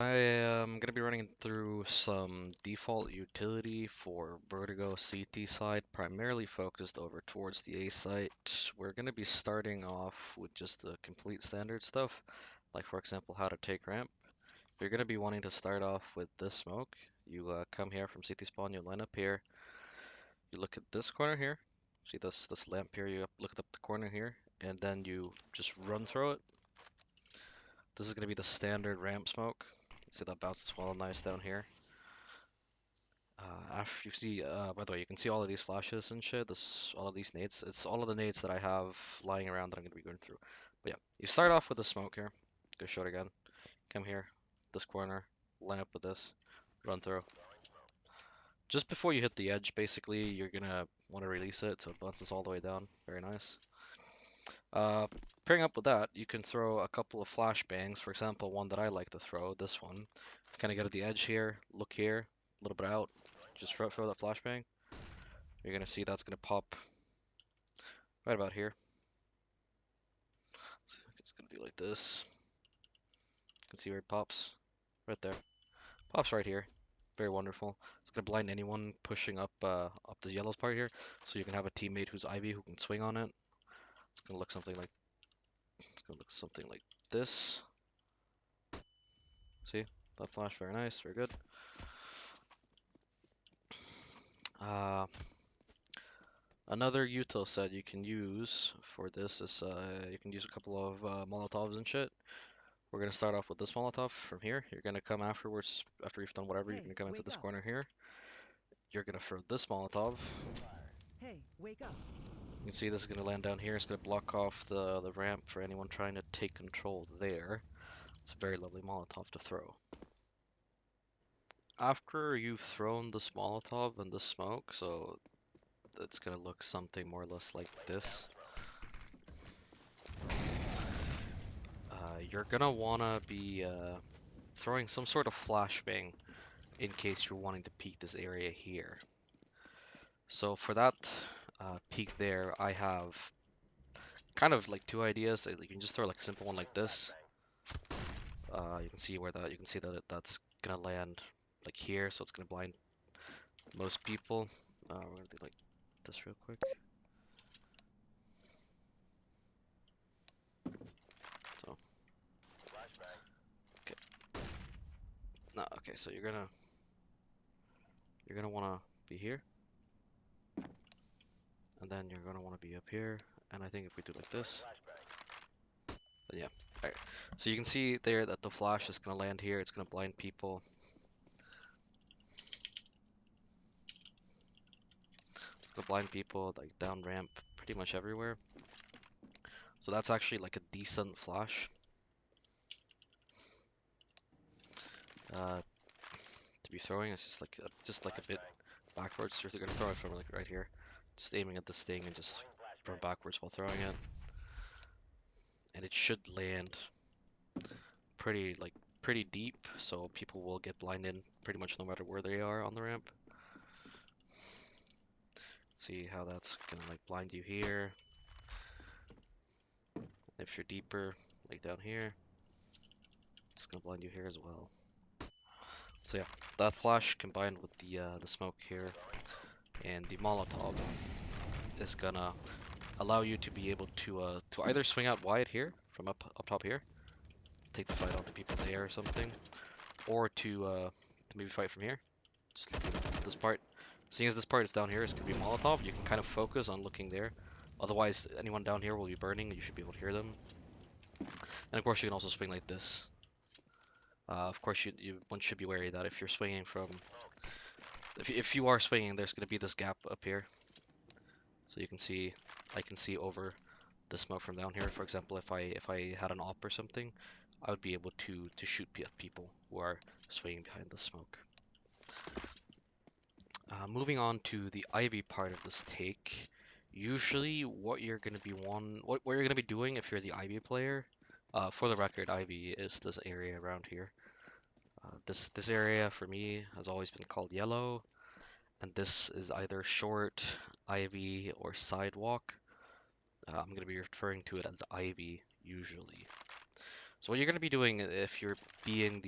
I am going to be running through some default utility for Vertigo CT side, primarily focused over towards the A site. We're going to be starting off with just the complete standard stuff, like for example, how to take ramp. You're going to be wanting to start off with this smoke. You come here from CT spawn, you line up here, you look at this corner here, see this lamp here, you look up the corner here, and then you just run through it. This is going to be the standard ramp smoke. See that bounces well nice down here. After you see, by the way, you can see all of these flashes and shit. All of these nades. It's all of the nades that I have lying around that I'm gonna be going through. But yeah, you start off with the smoke here. Gonna show it again. Come here, this corner, line up with this, run through. Just before you hit the edge, basically, you're gonna want to release it so it bounces all the way down. Very nice. Uh, Pairing up with that, you can throw a couple of flashbangs. For example, one that I like to throw, this one. Kind of get at the edge here, look here, a little bit out. Just throw that flashbang. You're gonna see that's gonna pop right about here. It's gonna be like this. You can see where it pops. Right there. Pops right here. Very wonderful. It's gonna blind anyone pushing up the yellows part here. So you can have a teammate who's Ivy who can swing on it. It's gonna look something like this. See? That flash, very nice, very good. Uh, Another util set you can use for this is you can use a couple of Molotovs and shit. We're gonna start off with this Molotov from here. You're gonna come afterwards, after you've done whatever, you're Hey, gonna come into wake this up. corner here. You're gonna throw this Molotov. Hey, wake up. You can see this is gonna land down here. It's gonna block off the ramp for anyone trying to take control there. It's a very lovely Molotov to throw. After you've thrown this Molotov and the smoke, so it's gonna look something more or less like this. You're gonna wanna be throwing some sort of flashbang in case you're wanting to peek this area here. So for that peek there, I have kind of like two ideas. You can just throw like a simple one like this. You can see that that's gonna land like here, so it's gonna blind most people. We're gonna do like this real quick. So okay, no, okay. So you're gonna wanna be here, and then you're gonna wanna be up here. And I think if we do like this, then yeah. Alright. So you can see there that the flash is gonna land here. It's gonna blind people. It's gonna blind people like down ramp pretty much everywhere. So that's actually like a decent flash. Uh, to be throwing. It's just like a bit backwards. You're gonna throw it from like right here, just aiming at this thing and just run backwards while throwing it, and it should land pretty deep, so people will get blinded pretty much no matter where they are on the ramp. See how that's gonna like blind you here. If you're deeper, like down here, it's gonna blind you here as well. So yeah, that flash combined with the smoke here and the Molotov is gonna allow you to be able to either swing out wide here from up top here, take the fight onto people there or something, or to maybe fight from here. Just looking at this part. Seeing as this part is down here, it's gonna be Molotov. You can kind of focus on looking there. Otherwise, anyone down here will be burning. You should be able to hear them. And of course, you can also swing like this. Of course, one should be wary that if you're swinging from, if you are swinging, there's gonna be this gap up here. So you can see, I can see over the smoke from down here. For example, if I had an op or something, I would be able to shoot at people who are swaying behind the smoke. Moving on to the Ivy part of this take. Usually, what you're gonna be what you're gonna be doing if you're the Ivy player. For the record, Ivy is this area around here. This area for me has always been called yellow, and this is either short, Ivy, or sidewalk. I'm going to be referring to it as Ivy usually. So what you're going to be doing if you're being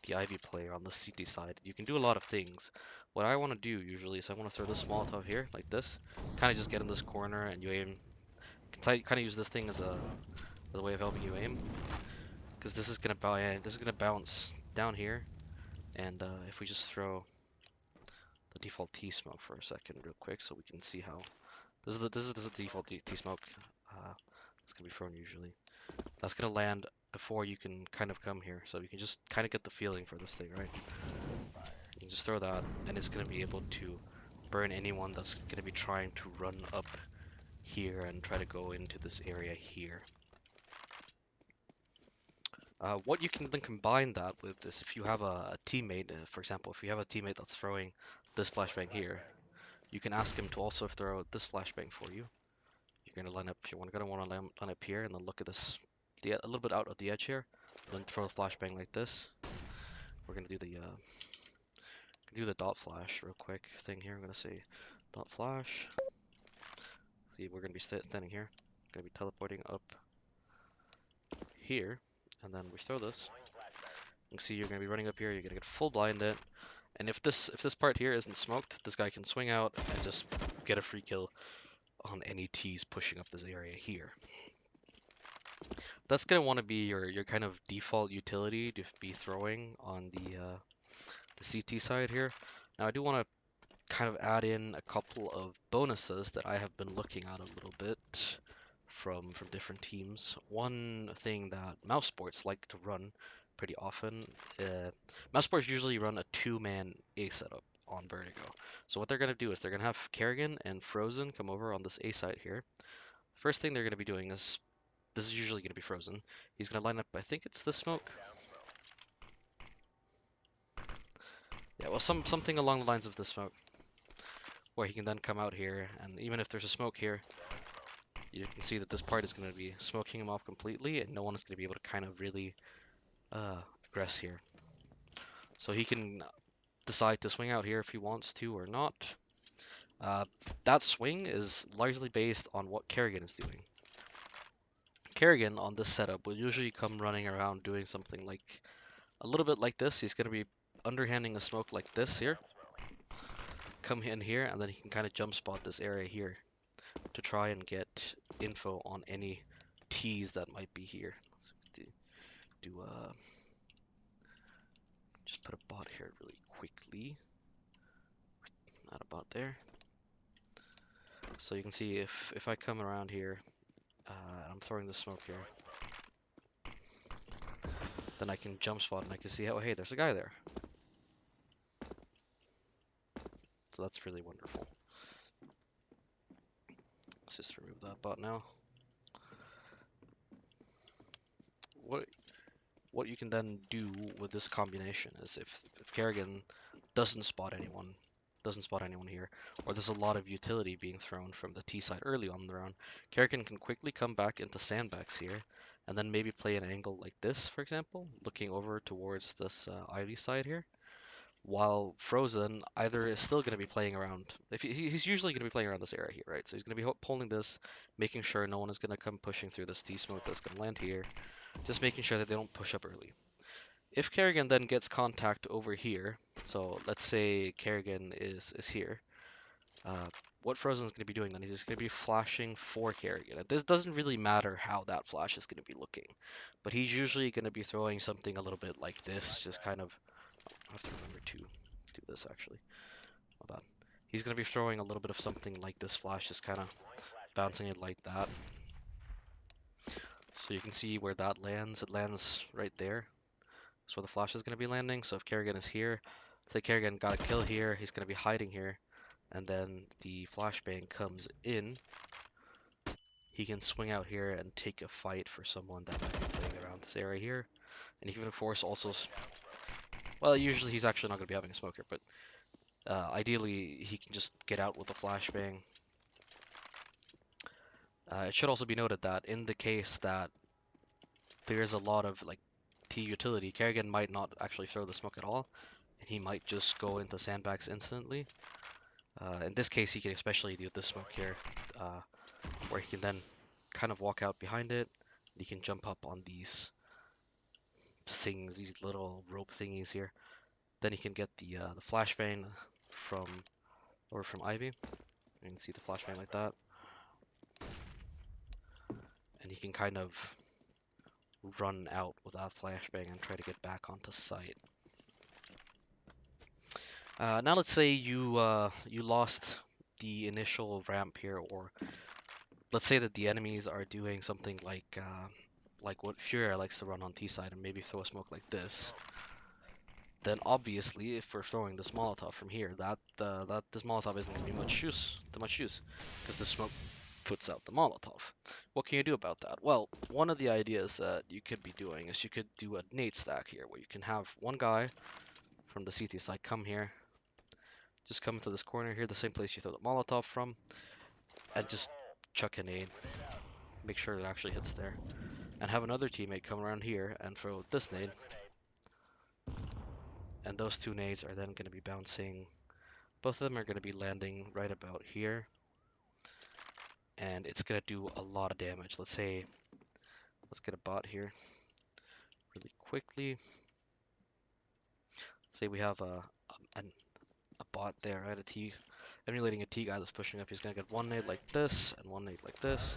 the Ivy player on the CT side. You can do a lot of things. What I want to do usually is I want to throw this Molotov here, like this. Kind of just get in this corner and you aim. Kind of use this thing as a way of helping you aim, because this is gonna bounce down here. And if we just throw the default T smoke for a second, real quick, so we can see how this is the default T smoke. It's gonna be thrown usually. That's gonna land before you can kind of come here, so you can just kind of get the feeling for this thing, right? You can just throw that, and it's gonna be able to burn anyone that's gonna be trying to run up here and try to go into this area here. What you can then combine that with is if you have a teammate, for example, if you have a teammate that's throwing this flashbang here, you can ask him to also throw this flashbang for you. You're gonna line up. You're gonna want to line up here and then look at this, a little bit out of the edge here. Then throw the flashbang like this. We're gonna do the dot flash real quick thing here. I'm gonna say dot flash. See, we're gonna be standing here. Gonna be teleporting up here, and then we throw this. You can see you're gonna be running up here. You're gonna get full blinded, and if this part here isn't smoked, this guy can swing out and just get a free kill on any T's pushing up this area here. That's gonna want to be your kind of default utility to be throwing on the CT side here. Now I do want to kind of add in a couple of bonuses that I have been looking at a little bit from different teams. One thing that mouse sports like to run pretty often, mouse sports usually run a two-man A setup on Vertigo. So what they're gonna do is they're gonna have Kerrigan and Frozen come over on this A side here. First thing they're gonna be doing is this is usually gonna be Frozen. He's gonna line up, I think it's the smoke. Yeah, well, something along the lines of the smoke, where he can then come out here, and even if there's a smoke here, you can see that this part is going to be smoking him off completely, and no one is going to be able to kind of really aggress here. So he can decide to swing out here if he wants to or not. That swing is largely based on what Kerrigan is doing. Kerrigan on this setup will usually come running around doing something like a little bit like this. He's going to be underhanding a smoke like this here. Come in here, and then he can kind of jump spot this area here to try and get info on any T's that might be here. So just put a bot here really quickly. Not a bot there. So you can see if I come around here, I'm throwing the smoke here, then I can jump spot and I can see, oh hey, there's a guy there. So that's really wonderful. Let's just remove that bot now. What you can then do with this combination is if Kerrigan doesn't spot anyone here, or there's a lot of utility being thrown from the T side early on the round, Kerrigan can quickly come back into sandbags here, and then maybe play an angle like this, for example, looking over towards this Ivy side here, while Frozen either is still going to be playing around, he's usually going to be playing around this area here, right? So he's going to be pulling this, making sure no one is going to come pushing through this T-smoke that's going to land here, just making sure that they don't push up early. If Kerrigan then gets contact over here, so let's say Kerrigan is here, what Frozen's going to be doing then is he's going to be flashing for Kerrigan. And this doesn't really matter how that flash is going to be looking, but he's usually going to be throwing something a little bit like this, just kind of, I have to remember to do this actually, my bad. He's going to be throwing a little bit of something like this flash, just kind of bouncing it like that. So you can see where that lands, it lands right there. That's where the flash is going to be landing. So if Kerrigan is here, say Kerrigan got a kill here, he's going to be hiding here, and then the flashbang comes in, he can swing out here and take a fight for someone that might be playing around this area here. And he can of course also, well, usually he's actually not going to be having a smoke here, but ideally he can just get out with a flashbang. It should also be noted that in the case that there's a lot of like T utility, Kerrigan might not actually throw the smoke at all, and he might just go into sandbags instantly. In this case, he can especially do this smoke here, where he can then kind of walk out behind it. He can jump up on these things, these little rope thingies here. Then you can get the flashbang from from Ivy. You can see the flashbang like that, and you can kind of run out with that flashbang and try to get back onto site. Now let's say you lost the initial ramp here, or let's say that the enemies are doing something like what Furia likes to run on T side and maybe throw a smoke like this. Then obviously, if we're throwing this Molotov from here, that this Molotov isn't going to be much use, because the smoke puts out the Molotov. What can you do about that? Well, one of the ideas that you could be doing is you could do a nade stack here, where you can have one guy from the CT side come here, just come into this corner here, the same place you throw the Molotov from, and just chuck a nade. Make sure it actually hits there. And have another teammate come around here and throw this nade. And those two nades are then going to be bouncing. Both of them are going to be landing right about here. And it's going to do a lot of damage. Let's get a bot here really quickly. Say we have a bot there, right? Emulating a T guy that's pushing up. He's going to get one nade like this and one nade like this.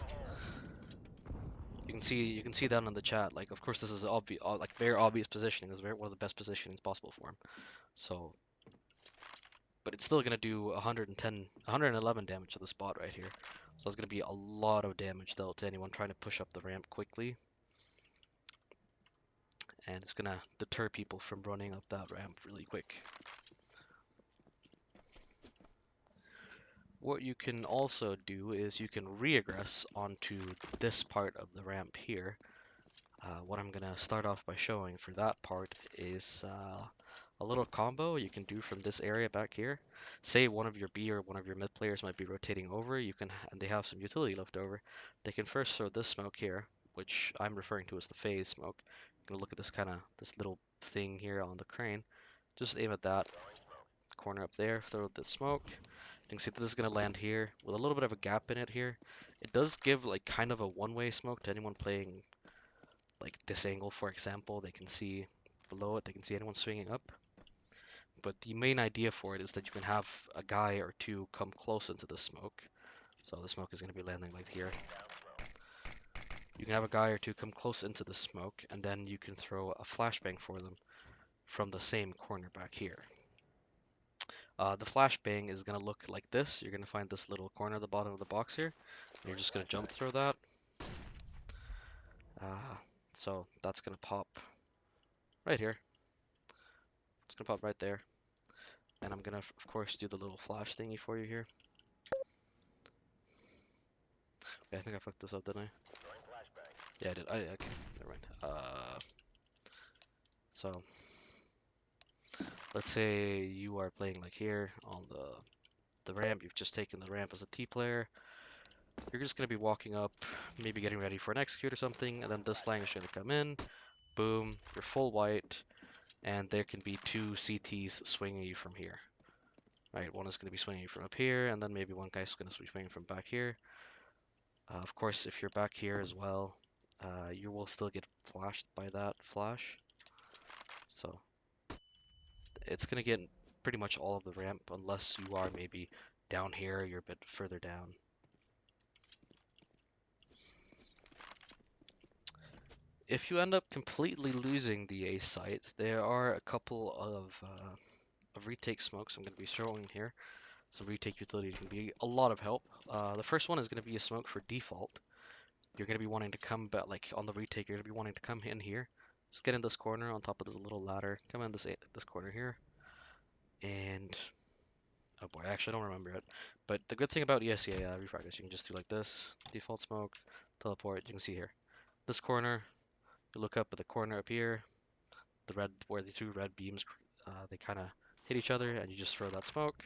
You can see down in the chat. Like, of course, this is obvious, like very obvious positioning. This is one of the best positionings possible for him. So, but it's still gonna do 111 damage to the spot right here. So that's gonna be a lot of damage dealt to anyone trying to push up the ramp quickly, and it's gonna deter people from running up that ramp really quick. What you can also do is you can re-aggress onto this part of the ramp here. What I'm gonna start off by showing for that part is a little combo you can do from this area back here. Say one of your B or one of your mid players might be rotating over, and they have some utility left over. They can first throw this smoke here, which I'm referring to as the phase smoke. You're gonna look at this little thing here on the crane. Just aim at that corner up there, throw the smoke. You can see that this is gonna land here with a little bit of a gap in it here. It does give like kind of a one-way smoke to anyone playing like this angle, for example. They can see below it, they can see anyone swinging up. But the main idea for it is that you can have a guy or two come close into the smoke. So the smoke is going to be landing like here. You can have a guy or two come close into the smoke, and then you can throw a flashbang for them from the same corner back here. The flashbang is going to look like this. You're going to find this little corner at the bottom of the box here. And you're just going to jump through that. So that's going to pop right here. It's going to pop right there. And I'm going to, of course, do the little flash thingy for you here. Yeah, I think I fucked this up, didn't I? Yeah, I did. Okay, never mind. So let's say you are playing like here on the ramp. You've just taken the ramp as a T player. You're just gonna be walking up, maybe getting ready for an execute or something, and then this line is gonna come in. Boom, you're full white, and there can be two CTs swinging you from here. Right, one is gonna be swinging you from up here, and then maybe one guy's gonna be swinging from back here. Of course, if you're back here as well, you will still get flashed by that flash. So it's going to get pretty much all of the ramp unless you are maybe down here, you're a bit further down. If you end up completely losing the A site, there are a couple of retake smokes I'm going to be showing here. Some retake utility can be a lot of help. The first one is going to be a smoke for default. You're going to be wanting to come back, like on the retake, you're going to be wanting to come in here. Just get in this corner on top of this little ladder. Come in this corner here. And oh boy, I actually don't remember it. But the good thing about ESCA refrag is you can just do like this, default smoke, teleport. You can see here, this corner. You look up at the corner up here, the red where the two red beams, they kind of hit each other, and you just throw that smoke.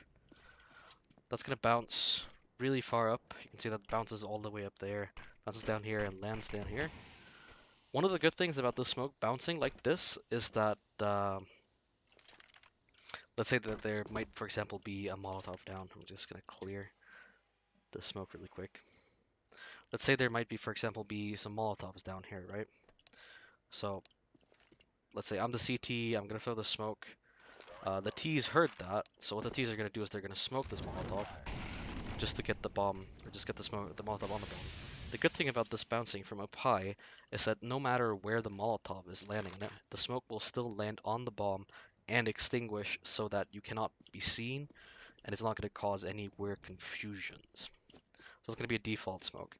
That's gonna bounce really far up. You can see that bounces all the way up there, bounces down here, and lands down here. One of the good things about this smoke bouncing like this is that let's say that there might, for example, be a Molotov down. I'm just gonna clear the smoke really quick. Let's say there might be, for example, be some Molotovs down here, right? So let's say I'm the CT, I'm gonna throw the smoke. The T's heard that, so what the T's are gonna do is they're gonna smoke this Molotov just to get the bomb, or just get the smoke, the Molotov on the bomb. The good thing about this bouncing from up high is that no matter where the Molotov is landing in it, the smoke will still land on the bomb and extinguish so that you cannot be seen, and it's not going to cause any weird confusions. So it's going to be a default smoke.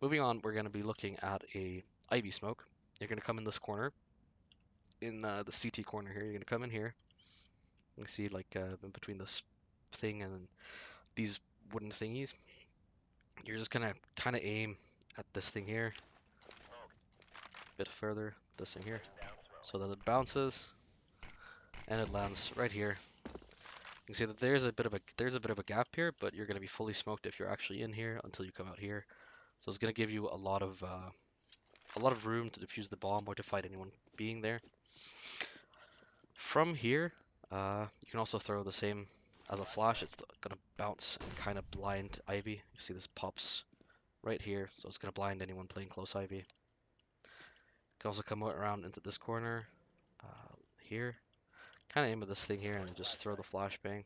Moving on, we're going to be looking at a Ivy smoke. You're going to come in this corner, in the CT corner here. You're going to come in here. You can see like in between this thing and these wooden thingies. You're just gonna kind of aim at this thing here, a bit further, this thing here, so that it bounces and it lands right here. You can see that there's a bit of a gap here, but you're gonna be fully smoked if you're actually in here until you come out here. So it's gonna give you a lot of room to defuse the bomb or to fight anyone being there. From here, you can also throw the same as a flash. It's gonna bounce and kind of blind Ivy. You see this pops right here, so it's gonna blind anyone playing close Ivy. You can also come around into this corner here, kind of aim at this thing here and just throw the flashbang.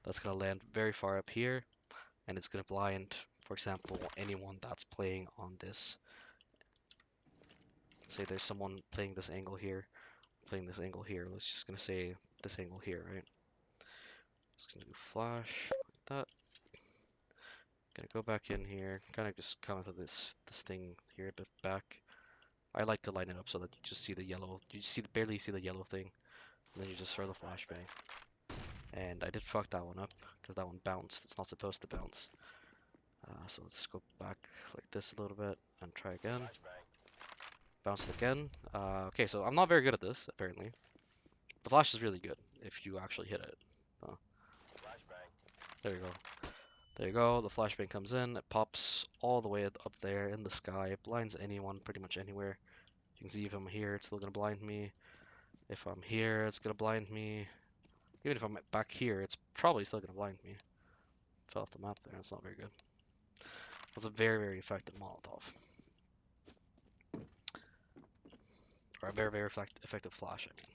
That's gonna land very far up here, and it's gonna blind, for example, anyone that's playing on this. Let's say there's someone playing this angle here, playing this angle here. Let's just gonna say this angle here, right? Just gonna do flash like that. Gonna go back in here, kind of just come into this thing here a bit back. I like to line it up so that you just see the yellow, barely see the yellow thing, and then you just throw the flashbang. And I did fuck that one up because that one bounced. It's not supposed to bounce. So let's go back like this a little bit and try again. Bounced again. Okay, so I'm not very good at this, apparently. The flash is really good if you actually hit it. Oh, there you go. There you go. The flashbang comes in. It pops all the way up there in the sky. It blinds anyone pretty much anywhere. You can see if I'm here, it's still going to blind me. If I'm here, it's going to blind me. Even if I'm back here, it's probably still going to blind me. Fell off the map there. That's not very good. That's a very, very effective Molotov. Or a very, very effective flash, I mean.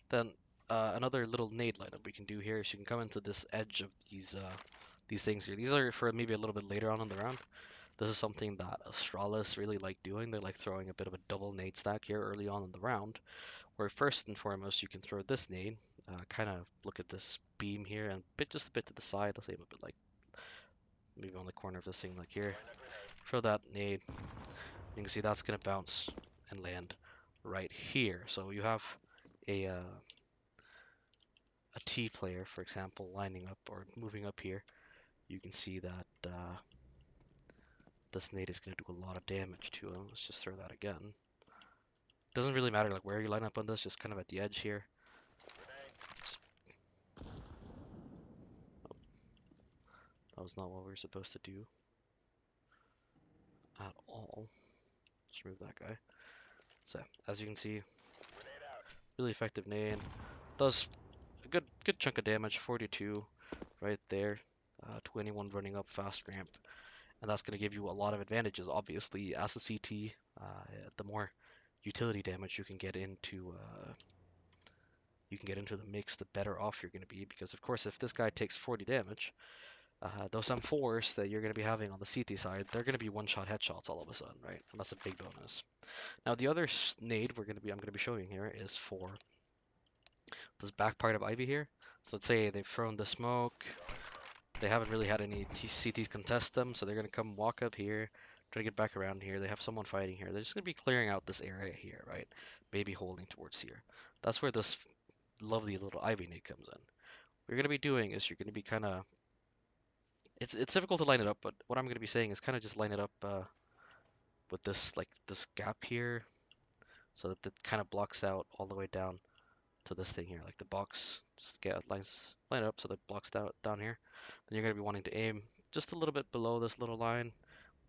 Then another little nade lineup we can do here is you can come into this edge of these things here. These are for maybe a little bit later on in the round. This is something that Astralis really like doing. They like throwing a bit of a double nade stack here early on in the round, where first and foremost you can throw this nade, kind of look at this beam here and just a bit to the side. Let's aim a bit like maybe on the corner of this thing like here. Throw that nade. You can see that's gonna bounce and land right here. So you have a T player, for example, lining up or moving up here. You can see that this nade is going to do a lot of damage to him. Let's just throw that again. Doesn't really matter like where you line up on this, just kind of at the edge here. That was not what we were supposed to do at all. Let's remove that guy. So, as you can see, really effective nade. Does a good chunk of damage, 42 right there, to anyone running up fast ramp. And that's going to give you a lot of advantages, obviously. As a CT, the more utility damage you can get into the mix, the better off you're going to be. Because of course, if this guy takes 40 damage, those M4s that you're going to be having on the CT side, they're going to be one-shot headshots all of a sudden, right? And that's a big bonus. Now, the other nade I'm going to be showing here is for this back part of Ivy here. So let's say they've thrown the smoke. They haven't really had any CTs contest them, so they're going to come walk up here, try to get back around here. They have someone fighting here. They're just going to be clearing out this area here, right? Maybe holding towards here. That's where this lovely little Ivy nade comes in. What you're going to be doing is you're going to be kind of... It's difficult to line it up, but what I'm going to be saying is kind of just line it up with this gap here, so that it kind of blocks out all the way down to this thing here, like the box. Just line it up so that it blocks down here. Then you're going to be wanting to aim just a little bit below this little line.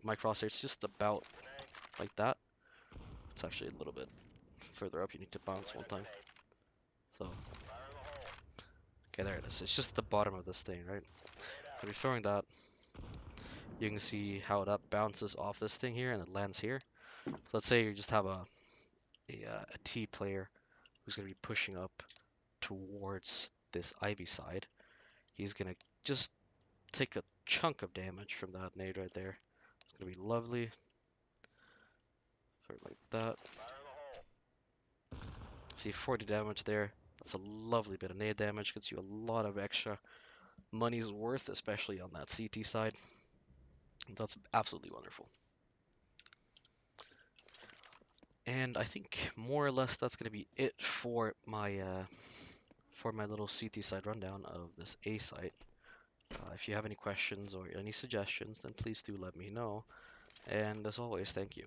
My crosshair's just about like that. It's actually a little bit further up. You need to bounce one time. So, okay, there it is. It's just the bottom of this thing, right? So you're throwing that. You can see how that bounces off this thing here and it lands here. So let's say you just have a T player who's going to be pushing up towards this Ivy side. He's going to just take a chunk of damage from that nade right there. It's going to be lovely. Sort of like that. See 40 damage there. That's a lovely bit of nade damage. Gets you a lot of extra money's worth, especially on that CT side. That's absolutely wonderful. And I think more or less that's going to be it for my little CT side rundown of this A site. If you have any questions or any suggestions, then please do let me know. And as always, thank you.